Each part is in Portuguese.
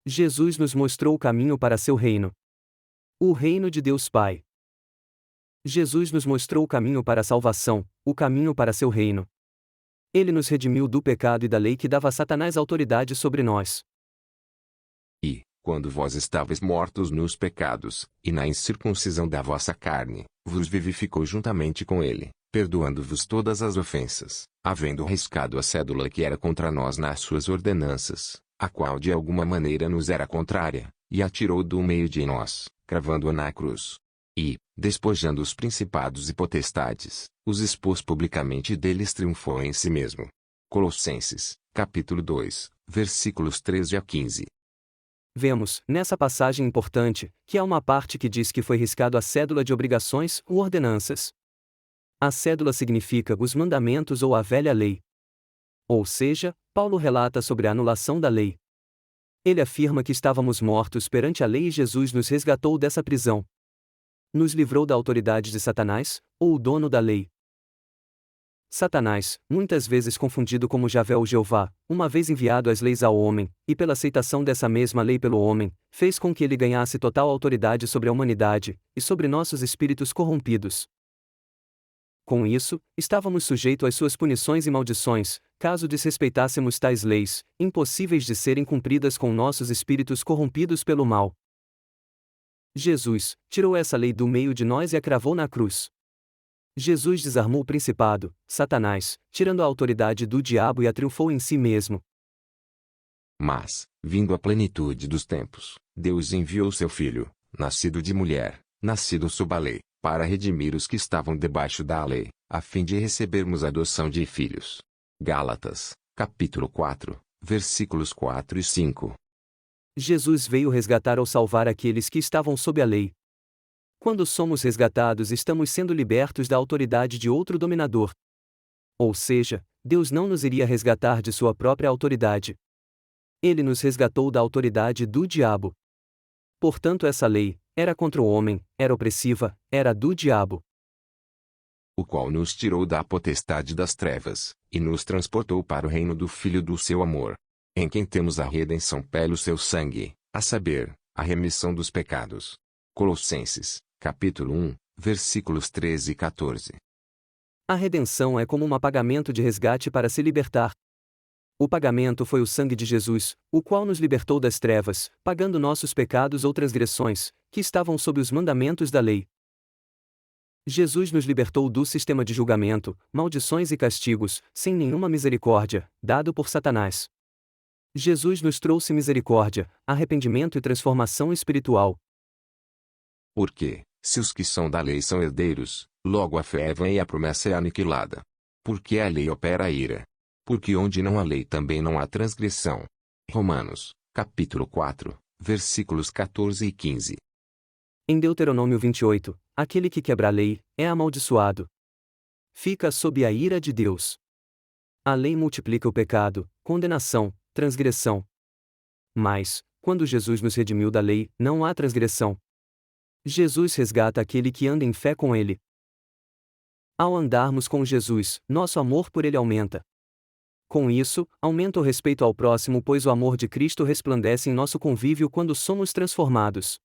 Jesus nos mostrou o caminho para seu reino. O reino de Deus Pai. Jesus nos mostrou o caminho para a salvação, o caminho para seu reino. Ele nos redimiu do pecado e da lei que dava a Satanás autoridade sobre nós. E, quando vós estáveis mortos nos pecados, e na incircuncisão da vossa carne, vos vivificou juntamente com ele, perdoando-vos todas as ofensas, havendo riscado a cédula que era contra nós nas suas ordenanças, a qual de alguma maneira nos era contrária, e a tirou do meio de nós, cravando-a na cruz. E, despojando os principados e potestades, os expôs publicamente e deles triunfou em si mesmo. Colossenses, capítulo 2, versículos 13 a 15. Vemos, nessa passagem importante, que há uma parte que diz que foi riscado a cédula de obrigações ou ordenanças. A cédula significa os mandamentos ou a velha lei. Ou seja, Paulo relata sobre a anulação da lei. Ele afirma que estávamos mortos perante a lei e Jesus nos resgatou dessa prisão. Nos livrou da autoridade de Satanás, ou o dono da lei. Satanás, muitas vezes confundido como Javé ou Jeová, uma vez enviado as leis ao homem, e pela aceitação dessa mesma lei pelo homem, fez com que ele ganhasse total autoridade sobre a humanidade, e sobre nossos espíritos corrompidos. Com isso, estávamos sujeitos às suas punições e maldições, caso desrespeitássemos tais leis, impossíveis de serem cumpridas com nossos espíritos corrompidos pelo mal. Jesus tirou essa lei do meio de nós e a cravou na cruz. Jesus desarmou o principado, Satanás, tirando a autoridade do diabo e a triunfou em si mesmo. Mas, vindo a plenitude dos tempos, Deus enviou seu Filho, nascido de mulher, nascido sob a lei, para redimir os que estavam debaixo da lei, a fim de recebermos a adoção de filhos. Gálatas, capítulo 4, versículos 4 e 5. Jesus veio resgatar ou salvar aqueles que estavam sob a lei. Quando somos resgatados, estamos sendo libertos da autoridade de outro dominador. Ou seja, Deus não nos iria resgatar de sua própria autoridade. Ele nos resgatou da autoridade do diabo. Portanto, essa lei era contra o homem, era opressiva, era do diabo. O qual nos tirou da potestade das trevas, e nos transportou para o reino do Filho do seu amor, em quem temos a redenção pelo seu sangue, a saber, a remissão dos pecados. Colossenses, capítulo 1, versículos 13 e 14. A redenção é como um pagamento de resgate para se libertar. O pagamento foi o sangue de Jesus, o qual nos libertou das trevas, pagando nossos pecados ou transgressões, que estavam sob os mandamentos da lei. Jesus nos libertou do sistema de julgamento, maldições e castigos, sem nenhuma misericórdia, dado por Satanás. Jesus nos trouxe misericórdia, arrependimento e transformação espiritual. Porque, se os que são da lei são herdeiros, logo a fé é vã e a promessa é aniquilada. Porque a lei opera a ira. Porque onde não há lei também não há transgressão. Romanos, capítulo 4, versículos 14 e 15. Em Deuteronômio 28, aquele que quebra a lei, é amaldiçoado. Fica sob a ira de Deus. A lei multiplica o pecado, condenação, transgressão. Mas, quando Jesus nos redimiu da lei, não há transgressão. Jesus resgata aquele que anda em fé com ele. Ao andarmos com Jesus, nosso amor por ele aumenta. Com isso, aumenta o respeito ao próximo, pois o amor de Cristo resplandece em nosso convívio quando somos transformados.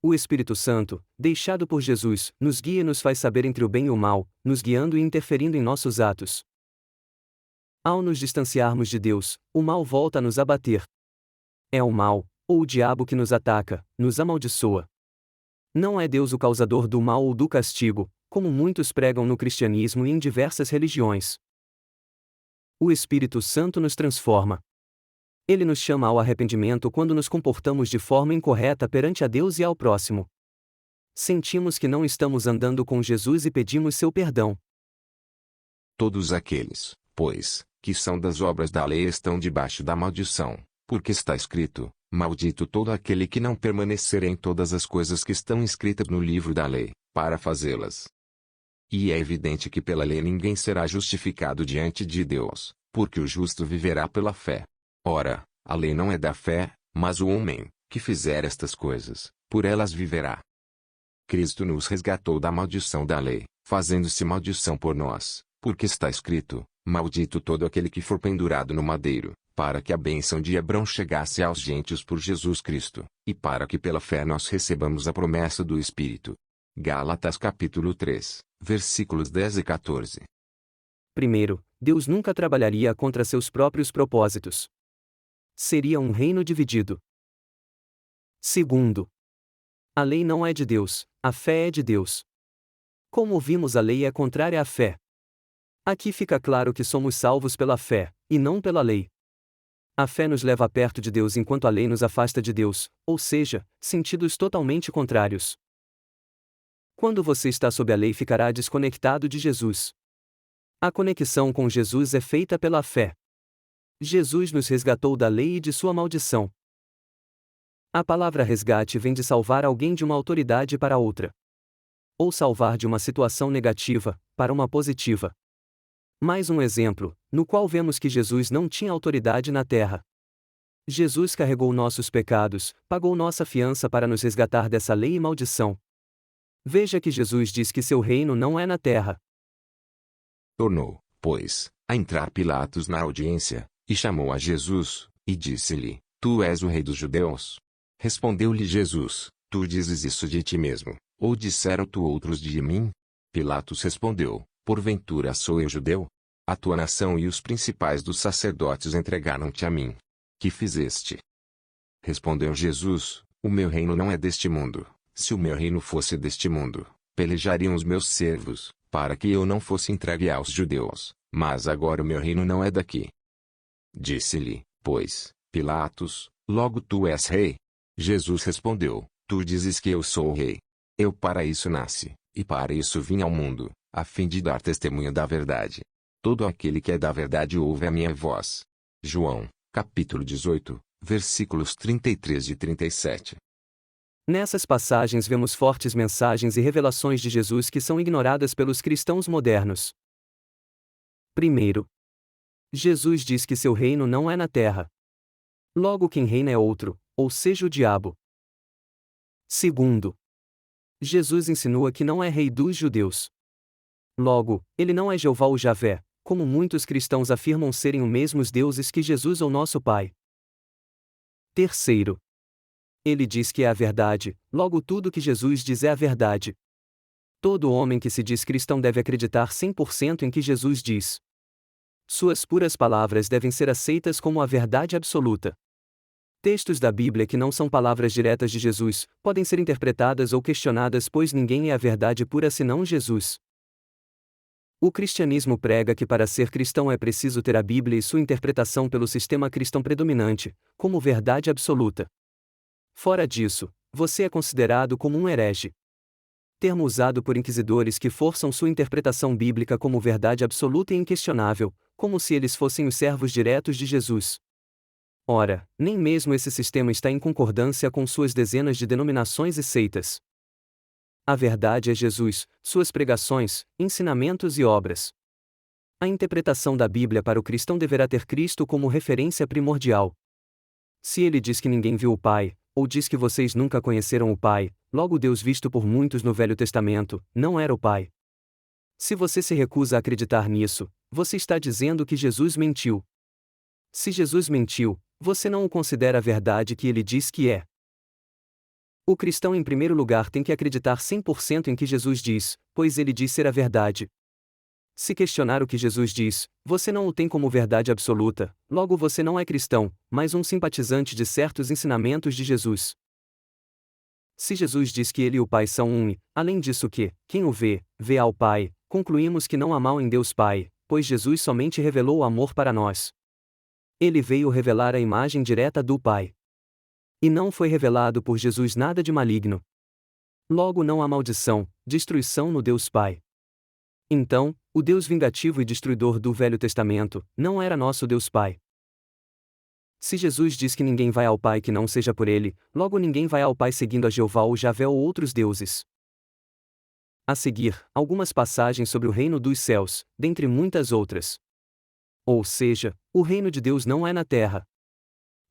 O Espírito Santo, deixado por Jesus, nos guia e nos faz saber entre o bem e o mal, nos guiando e interferindo em nossos atos. Ao nos distanciarmos de Deus, o mal volta a nos abater. É o mal, ou o diabo que nos ataca, nos amaldiçoa. Não é Deus o causador do mal ou do castigo, como muitos pregam no cristianismo e em diversas religiões. O Espírito Santo nos transforma. Ele nos chama ao arrependimento quando nos comportamos de forma incorreta perante a Deus e ao próximo. Sentimos que não estamos andando com Jesus e pedimos seu perdão. Todos aqueles, pois, que são das obras da lei estão debaixo da maldição, porque está escrito: maldito todo aquele que não permanecer em todas as coisas que estão escritas no livro da lei, para fazê-las. E é evidente que pela lei ninguém será justificado diante de Deus, porque o justo viverá pela fé. Ora, a lei não é da fé, mas o homem, que fizer estas coisas, por elas viverá. Cristo nos resgatou da maldição da lei, fazendo-se maldição por nós, porque está escrito: maldito todo aquele que for pendurado no madeiro, para que a bênção de Abraão chegasse aos gentios por Jesus Cristo, e para que pela fé nós recebamos a promessa do Espírito. Gálatas capítulo 3, versículos 10 e 14. Primeiro, Deus nunca trabalharia contra seus próprios propósitos. Seria um reino dividido. Segundo, a lei não é de Deus, a fé é de Deus. Como vimos, a lei é contrária à fé. Aqui fica claro que somos salvos pela fé, e não pela lei. A fé nos leva perto de Deus enquanto a lei nos afasta de Deus, ou seja, sentidos totalmente contrários. Quando você está sob a lei, ficará desconectado de Jesus. A conexão com Jesus é feita pela fé. Jesus nos resgatou da lei e de sua maldição. A palavra resgate vem de salvar alguém de uma autoridade para outra. Ou salvar de uma situação negativa, para uma positiva. Mais um exemplo, no qual vemos que Jesus não tinha autoridade na terra. Jesus carregou nossos pecados, pagou nossa fiança para nos resgatar dessa lei e maldição. Veja que Jesus diz que seu reino não é na terra. Tornou, pois, a entrar Pilatos na audiência, e chamou a Jesus, e disse-lhe: Tu és o rei dos judeus? Respondeu-lhe Jesus: Tu dizes isso de ti mesmo, ou disseram tu outros de mim? Pilatos respondeu: Porventura sou eu judeu? A tua nação e os principais dos sacerdotes entregaram-te a mim. Que fizeste? Respondeu Jesus: O meu reino não é deste mundo. Se o meu reino fosse deste mundo, pelejariam os meus servos, para que eu não fosse entregue aos judeus, mas agora o meu reino não é daqui. Disse-lhe, pois, Pilatos: Logo tu és rei? Jesus respondeu: Tu dizes que eu sou o rei. Eu para isso nasci, e para isso vim ao mundo, a fim de dar testemunho da verdade. Todo aquele que é da verdade ouve a minha voz. João, capítulo 18, versículos 33 e 37. Nessas passagens vemos fortes mensagens e revelações de Jesus que são ignoradas pelos cristãos modernos. Primeiro, Jesus diz que seu reino não é na terra. Logo quem reina é outro, ou seja, o diabo. Segundo, Jesus insinua que não é rei dos judeus. Logo, ele não é Jeová ou Javé, como muitos cristãos afirmam serem os mesmos deuses que Jesus ou nosso Pai. Terceiro, ele diz que é a verdade, logo tudo que Jesus diz é a verdade. Todo homem que se diz cristão deve acreditar 100% em que Jesus diz. Suas puras palavras devem ser aceitas como a verdade absoluta. Textos da Bíblia que não são palavras diretas de Jesus, podem ser interpretadas ou questionadas, pois ninguém é a verdade pura senão Jesus. O cristianismo prega que para ser cristão é preciso ter a Bíblia e sua interpretação pelo sistema cristão predominante, como verdade absoluta. Fora disso, você é considerado como um herege. Termo usado por inquisidores que forçam sua interpretação bíblica como verdade absoluta e inquestionável, como se eles fossem os servos diretos de Jesus. Ora, nem mesmo esse sistema está em concordância com suas dezenas de denominações e seitas. A verdade é Jesus, suas pregações, ensinamentos e obras. A interpretação da Bíblia para o cristão deverá ter Cristo como referência primordial. Se ele diz que ninguém viu o Pai, ou diz que vocês nunca conheceram o Pai, logo Deus visto por muitos no Velho Testamento, não era o Pai. Se você se recusa a acreditar nisso, você está dizendo que Jesus mentiu. Se Jesus mentiu, você não o considera a verdade que ele diz que é. O cristão em primeiro lugar tem que acreditar 100% em que Jesus diz, pois ele diz ser a verdade. Se questionar o que Jesus diz, você não o tem como verdade absoluta, logo você não é cristão, mas um simpatizante de certos ensinamentos de Jesus. Se Jesus diz que ele e o Pai são um e, além disso que, quem o vê, vê ao Pai, concluímos que não há mal em Deus Pai, pois Jesus somente revelou o amor para nós. Ele veio revelar a imagem direta do Pai. E não foi revelado por Jesus nada de maligno. Logo não há maldição, destruição no Deus Pai. Então, o Deus vingativo e destruidor do Velho Testamento, não era nosso Deus Pai. Se Jesus diz que ninguém vai ao Pai que não seja por ele, logo ninguém vai ao Pai seguindo a Jeová ou Javé ou outros deuses. A seguir, algumas passagens sobre o reino dos céus, dentre muitas outras. Ou seja, o reino de Deus não é na terra.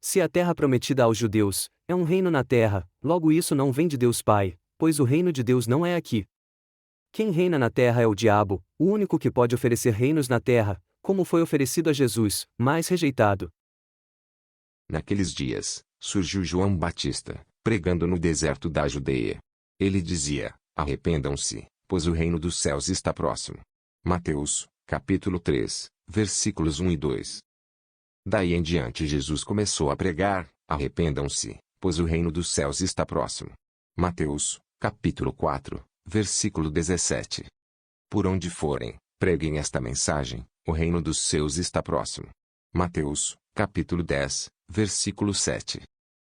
Se a terra prometida aos judeus é um reino na terra, logo isso não vem de Deus Pai, pois o reino de Deus não é aqui. Quem reina na terra é o diabo, o único que pode oferecer reinos na terra, como foi oferecido a Jesus, mas rejeitado. Naqueles dias, surgiu João Batista, pregando no deserto da Judeia. Ele dizia: arrependam-se, pois o reino dos céus está próximo. Mateus, capítulo 3, versículos 1 e 2. Daí em diante Jesus começou a pregar: arrependam-se, pois o reino dos céus está próximo. Mateus, capítulo 4, versículo 17. Por onde forem, preguem esta mensagem: o reino dos céus está próximo. Mateus, capítulo 10, versículo 7.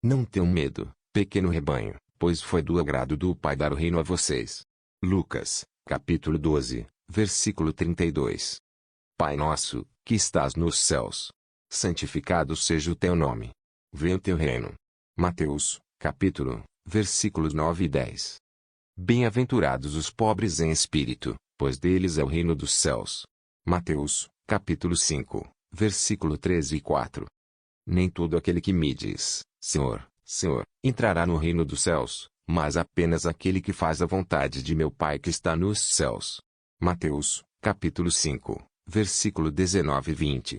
Não tenham medo, pequeno rebanho, pois foi do agrado do Pai dar o reino a vocês. Lucas, capítulo 12, versículo 32. Pai nosso, que estás nos céus, santificado seja o teu nome. Venha o teu reino. Mateus, capítulo, versículos 9 e 10. Bem-aventurados os pobres em espírito, pois deles é o reino dos céus. Mateus, capítulo 5, versículo 13 e 4. Nem todo aquele que me diz, Senhor, Senhor, entrará no reino dos céus, mas apenas aquele que faz a vontade de meu Pai que está nos céus. Mateus, capítulo 5, versículo 19 e 20.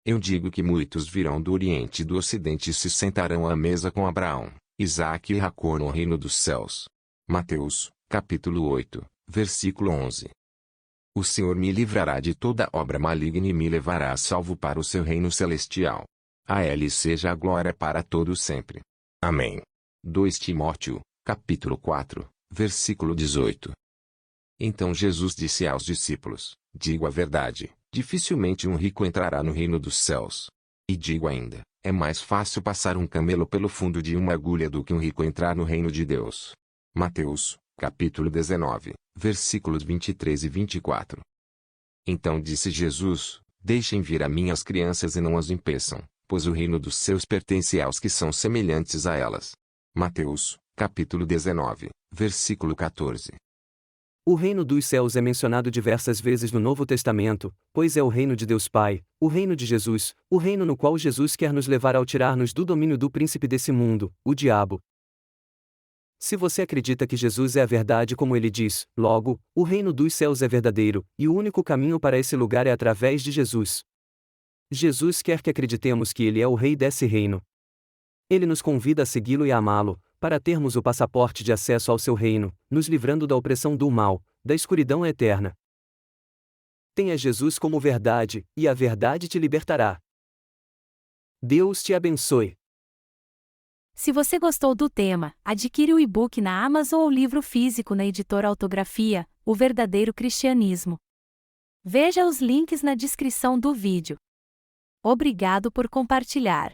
Eu digo que muitos virão do Oriente e do Ocidente e se sentarão à mesa com Abraão, Isaque e Jacó no reino dos céus. Mateus, capítulo 8, versículo 11. O Senhor me livrará de toda obra maligna e me levará a salvo para o seu reino celestial. A Ele seja a glória para todo sempre. Amém. 2 Timóteo, capítulo 4, versículo 18. Então Jesus disse aos discípulos: digo a verdade, dificilmente um rico entrará no reino dos céus. E digo ainda, é mais fácil passar um camelo pelo fundo de uma agulha do que um rico entrar no reino de Deus. Mateus, capítulo 19, versículos 23 e 24. Então disse Jesus: deixem vir a mim as crianças e não as impeçam, pois o reino dos céus pertence aos que são semelhantes a elas. Mateus, capítulo 19, versículo 14. O reino dos céus é mencionado diversas vezes no Novo Testamento, pois é o reino de Deus Pai, o reino de Jesus, o reino no qual Jesus quer nos levar ao tirar-nos do domínio do príncipe desse mundo, o diabo. Se você acredita que Jesus é a verdade como ele diz, logo, o reino dos céus é verdadeiro, e o único caminho para esse lugar é através de Jesus. Jesus quer que acreditemos que ele é o rei desse reino. Ele nos convida a segui-lo e a amá-lo, para termos o passaporte de acesso ao seu reino, nos livrando da opressão do mal, da escuridão eterna. Tenha Jesus como verdade, e a verdade te libertará. Deus te abençoe. Se você gostou do tema, adquire o e-book na Amazon ou livro físico na editora Autografia, O Verdadeiro Cristianismo. Veja os links na descrição do vídeo. Obrigado por compartilhar.